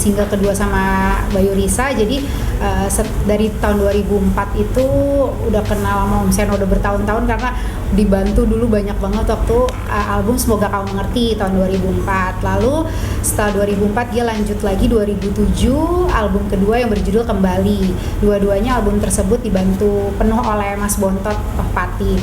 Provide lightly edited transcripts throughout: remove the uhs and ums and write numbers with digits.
single kedua sama Bayu Risa. Jadi dari tahun 2004 itu udah kenal sama Om Seno udah bertahun-tahun karena dibantu dulu banyak banget waktu album Semoga Kau Mengerti tahun 2004. Lalu setelah 2004 dia lanjut lagi 2007 album kedua yang berjudul Kembali. Dua-duanya album tersebut dibantu penuh oleh Mas Bontot Tohpati.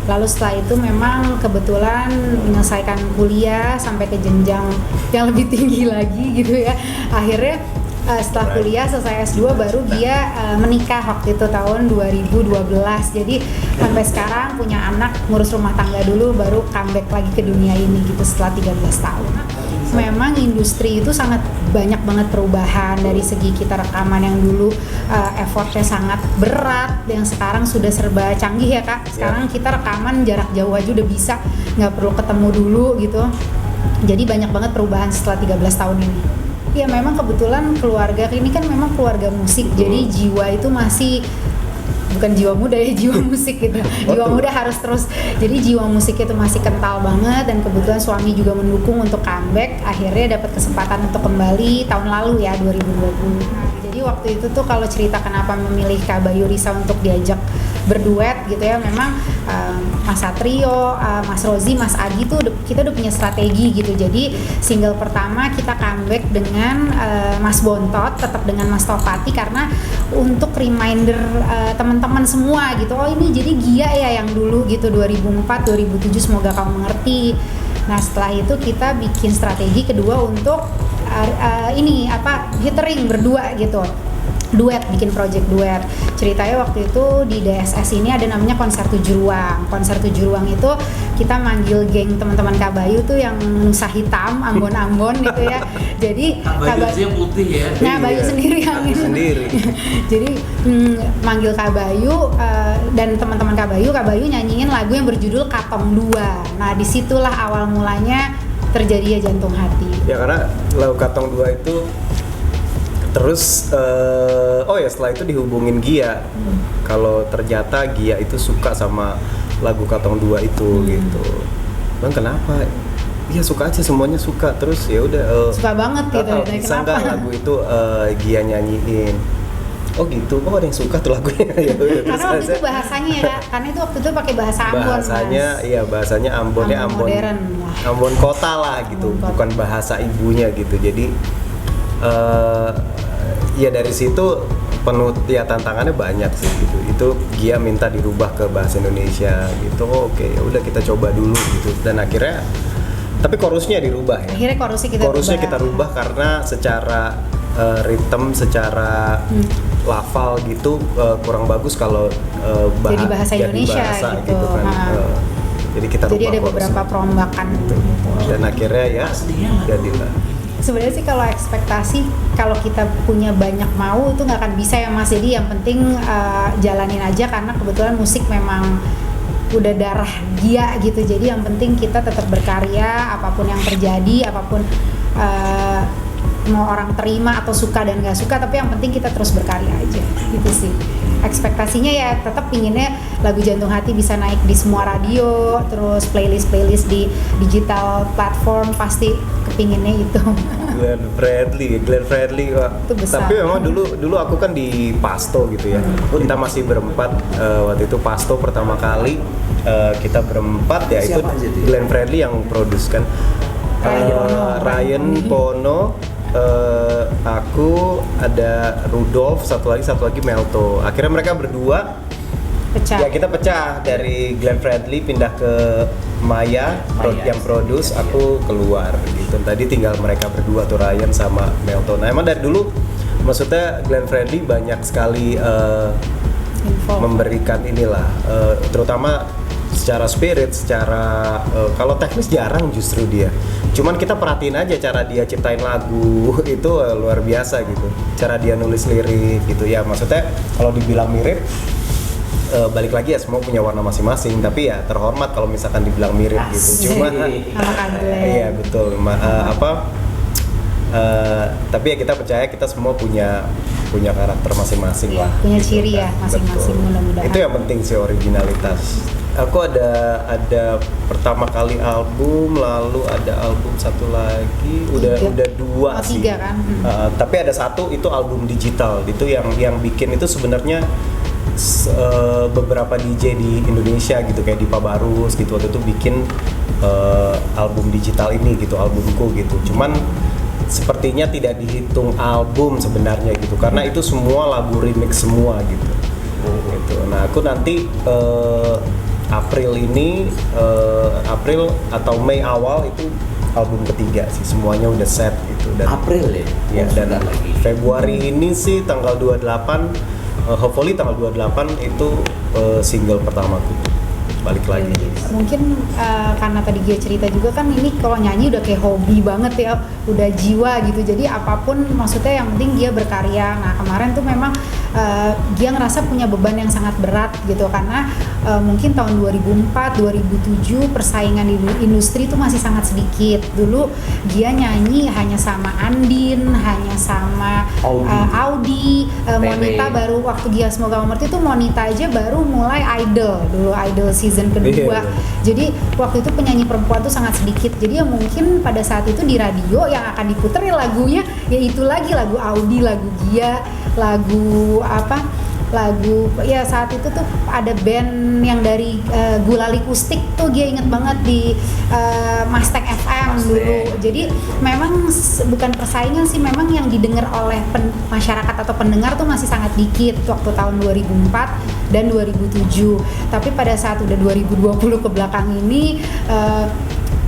Lalu setelah itu memang kebetulan menyelesaikan kuliah sampai ke jenjang yang lebih tinggi lagi gitu ya. Akhirnya setelah kuliah selesai S2 baru dia menikah waktu itu tahun 2012. Jadi sampai sekarang punya anak, ngurus rumah tangga dulu baru comeback lagi ke dunia ini gitu setelah 13 tahun. Memang industri itu sangat banyak banget perubahan dari segi kita rekaman yang dulu effortnya sangat berat, yang sekarang sudah serba canggih ya Kak. Sekarang kita rekaman jarak jauh aja udah bisa, nggak perlu ketemu dulu gitu. Jadi banyak banget perubahan setelah 13 tahun ini. Ya memang kebetulan keluarga ini kan memang keluarga musik, jadi jiwa itu masih bukan jiwa muda ya, jiwa musik gitu. Jiwa muda harus terus, jadi jiwa musik itu masih kental banget dan kebetulan suami juga mendukung untuk comeback. Akhirnya dapat kesempatan untuk kembali tahun lalu ya 2020. Jadi waktu itu tuh kalau cerita kenapa memilih Kak Bayu Risa untuk diajak berduet gitu ya, memang Mas Satrio, Mas Rozi, Mas Agi tuh kita udah punya strategi gitu. Jadi single pertama kita comeback dengan Mas Bontot, tetap dengan Mas Tohpati karena untuk reminder teman-teman semua gitu. Oh ini jadi Gia ya yang dulu gitu 2004, 2007 Semoga Kau Mengerti. Nah setelah itu kita bikin strategi kedua untuk featuring berdua gitu. Duet, bikin project duet. Ceritanya waktu itu di DSS ini ada namanya konser 7 ruang. Konser 7 ruang itu kita manggil geng teman-teman Kak Bayu tuh yang nusa hitam, Ambon-Ambon gitu ya. Jadi Kak Bayu yang putih ya. Nah, Bayu sendiri yang sendiri. Jadi manggil Kak Bayu dan teman-teman Kak Bayu nyanyiin lagu yang berjudul Katong 2. Nah, disitulah awal mulanya terjadi ya Jantung Hati. Ya karena lagu Katong 2 itu terus setelah itu dihubungin Gia. Kalau ternyata Gia itu suka sama lagu Katong 2 itu gitu. Bang kenapa? Iya suka aja, semuanya suka. Terus ya udah suka banget gitu. Bisa nggak lagu itu Gia nyanyiin? Oh gitu, ada yang suka tuh lagunya. Ya, karena waktu itu bahasanya ya, karena itu waktu itu pakai bahasa Ambon. Bahasanya Ambonnya Ambon modern. Ambon kota lah gitu, bukan bahasa ibunya gitu. Jadi ya dari situ penuh ya tantangannya banyak sih gitu. Itu Gia minta dirubah ke bahasa Indonesia gitu. Oke, ya udah kita coba dulu gitu. Dan akhirnya tapi chorusnya dirubah ya. Akhirnya chorusnya kita rubah karena secara ritme, secara lafal gitu kurang bagus kalau jadi bahasa Indonesia gitu kan. Jadi kita rubah. Jadi ada beberapa perombakan gitu. Dan akhirnya ya jadilah. Sebenarnya sih kalau ekspektasi, kalau kita punya banyak mau itu nggak akan bisa ya Mas. Jadi yang penting jalanin aja karena kebetulan musik memang udah darah Gia gitu. Jadi yang penting kita tetap berkarya apapun yang terjadi, apapun mau orang terima atau suka dan nggak suka, tapi yang penting kita terus berkarya aja gitu sih. Ekspektasinya ya tetap pinginnya lagu Jantung Hati bisa naik di semua radio, terus playlist di digital platform, pasti kepinginnya itu. Glenn Fredly tapi memang dulu aku kan di Pasto gitu ya. Kita masih berempat waktu itu Pasto pertama kali kita berempat ya. Siapa itu Glenn Fredly yang produce kan. Ryan Pono, aku ada Rudolf, satu lagi Melto. Akhirnya mereka berdua pecah. Ya kita pecah dari Glenn Fredly pindah ke Maya yang produce, aku keluar gitu. Tadi tinggal mereka berdua tuh Ryan sama Melto. Nah emang dari dulu maksudnya Glenn Fredly banyak sekali memberikan inilah terutama secara spirit, secara kalau teknis jarang justru dia. Cuman kita perhatiin aja cara dia ciptain lagu itu luar biasa gitu. Cara dia nulis lirik gitu ya. Maksudnya kalau dibilang mirip balik lagi ya semua punya warna masing-masing, tapi ya terhormat kalau misalkan dibilang mirip gitu. Cuma iya betul. Tapi ya kita percaya kita semua punya karakter masing-masing lah. Punya ciri ya masing-masing, mudah-mudahan. Itu yang penting sih, originalitas. Aku ada pertama kali album, lalu ada album satu lagi, udah dua Oh, sih. 3 kan? Tapi ada satu itu album digital, itu yang bikin itu sebenarnya beberapa DJ di Indonesia gitu kayak Dipa Barus gitu waktu itu bikin album digital ini gitu, albumku gitu. Cuman sepertinya tidak dihitung album sebenarnya gitu karena itu semua lagu remix semua gitu. Gitu. Nah aku nanti April ini April atau Mei awal itu album ketiga sih, semuanya udah set gitu. Dan April ya? ya dan Februari ini sih tanggal 28 hopefully tanggal 28 itu single pertamaku balik lagi. Mungkin karena tadi Gia cerita juga kan ini kalau nyanyi udah kayak hobi banget ya, udah jiwa gitu. Jadi apapun maksudnya yang penting Gia berkarya. Nah kemarin tuh memang Gia ngerasa punya beban yang sangat berat gitu karena mungkin tahun 2004, 2007 persaingan di industri itu masih sangat sedikit. Dulu Gia nyanyi hanya sama Andin, hanya sama Audi, Monita baru waktu Gia Semoga Mengerti itu Monita aja baru mulai Idol dulu, Idol season kedua. Jadi waktu itu penyanyi perempuan tuh sangat sedikit. Jadi ya mungkin pada saat itu di radio yang akan diputer ya lagunya ya itu lagi lagu Audi, lagu Gia, lagu lagu ya saat itu tuh ada band yang dari Gulali Kustik tuh Gia inget banget di Mastek FM dulu. Jadi memang bukan persaingan sih, memang yang didengar oleh masyarakat atau pendengar tuh masih sangat dikit waktu tahun 2004 dan 2007. Tapi pada saat udah 2020 ke belakang ini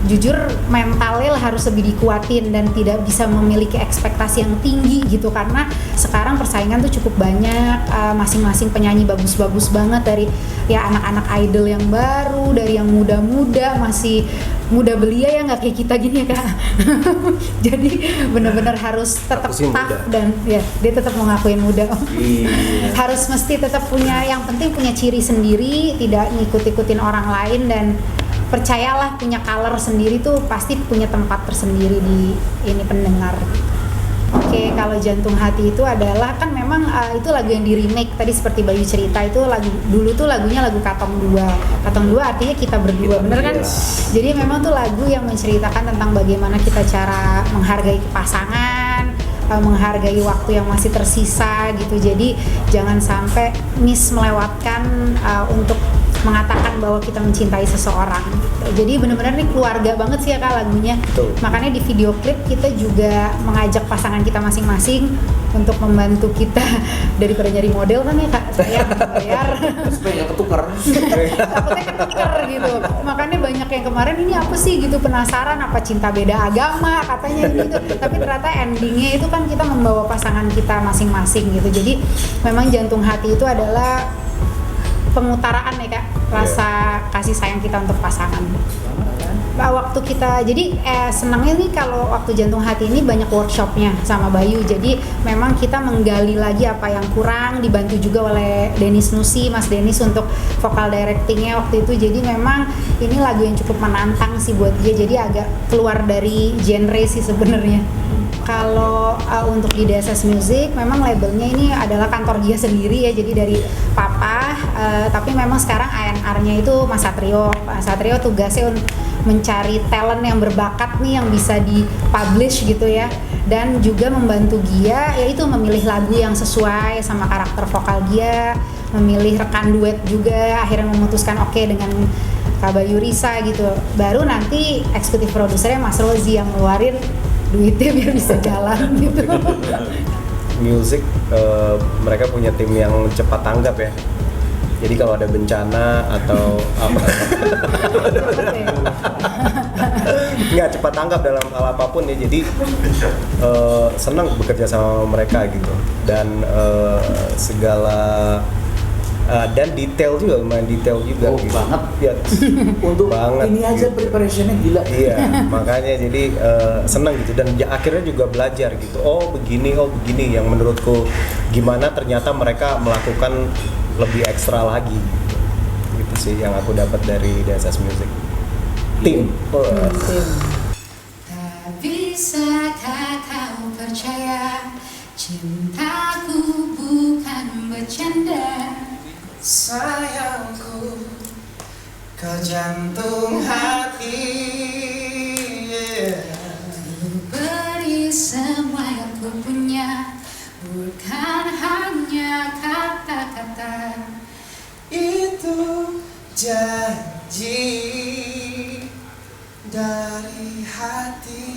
jujur mentalnya harus lebih dikuatin dan tidak bisa memiliki ekspektasi yang tinggi gitu karena sekarang persaingan tuh cukup banyak, masing-masing penyanyi bagus-bagus banget dari ya anak-anak idol yang baru, dari yang muda-muda masih muda belia ya nggak kayak kita gini ya Kak. Jadi benar-benar harus tetap tough dan ya dia tetap mau ngakuin muda. Harus mesti tetap punya, yang penting punya ciri sendiri, tidak ngikut-ikutin orang lain dan percayalah punya color sendiri tuh pasti punya tempat tersendiri di ini pendengar. Oke, kalau Jantung Hati itu adalah kan memang itu lagu yang di remake tadi seperti Bayu cerita, itu lagu dulu tuh lagunya lagu Katong 2. Katong 2 artinya kita berdua, bener kan? Jadi memang tuh lagu yang menceritakan tentang bagaimana kita cara menghargai pasangan, menghargai waktu yang masih tersisa gitu. Jadi jangan sampai melewatkan untuk mengatakan bahwa kita mencintai seseorang gitu. Jadi benar-benar nih keluarga banget sih ya Kak lagunya. Betul. Makanya di video klip kita juga mengajak pasangan kita masing-masing untuk membantu kita daripada nyari model kan ya Kak, saya bayar supaya nggak ketukar. Takutnya ketukar gitu. Makanya banyak yang kemarin ini apa sih gitu, penasaran apa cinta beda agama katanya gitu. Tapi ternyata endingnya itu kan kita membawa pasangan kita masing-masing gitu. Jadi memang Jantung Hati itu adalah pengutaraan ya Kak, rasa kasih sayang kita untuk pasangan. Waktu kita jadi senangnya nih kalau waktu Jantung Hati ini banyak workshopnya sama Bayu, jadi memang kita menggali lagi apa yang kurang, dibantu juga oleh Denis Nusi, Mas Denis untuk vokal directingnya waktu itu. Jadi memang ini lagu yang cukup menantang sih buat dia, jadi agak keluar dari genre sih sebenarnya. Kalau untuk di DSS Music memang labelnya ini adalah kantor dia sendiri ya, jadi dari papa, tapi memang sekarang A&R-nya itu Mas Satrio. Mas Satrio tugasnya mencari talent yang berbakat nih yang bisa di-publish gitu ya, dan juga membantu Gia yaitu memilih lagu yang sesuai sama karakter vokal Gia, memilih rekan duet juga, akhirnya memutuskan oke dengan Kak Bayu Risa gitu. Baru nanti eksekutif produsernya Mas Rozi yang ngeluarin duitnya biar bisa jalan gitu. Music mereka punya tim yang cepat tanggap ya. Jadi kalau ada bencana atau apa, nggak cepat tanggap dalam hal apapun ya. Jadi senang bekerja sama mereka gitu, dan segala dan detail juga, lumayan detail juga. Oh, gitu. Banget Ya, untuk banget, ini aja gitu. preparationnya gila. Iya, makanya jadi senang gitu, dan akhirnya juga belajar gitu. Oh begini, yang menurutku gimana, ternyata mereka melakukan lebih ekstra lagi gitu. Gitu sih yang aku dapat dari DSS Music. Tim. Tak bisakah kau percaya cintaku bukan bercanda, sayangku kau jantung hati. Beri semua yang ku punya, bukan hanya kata-kata. Itu janji dari hati.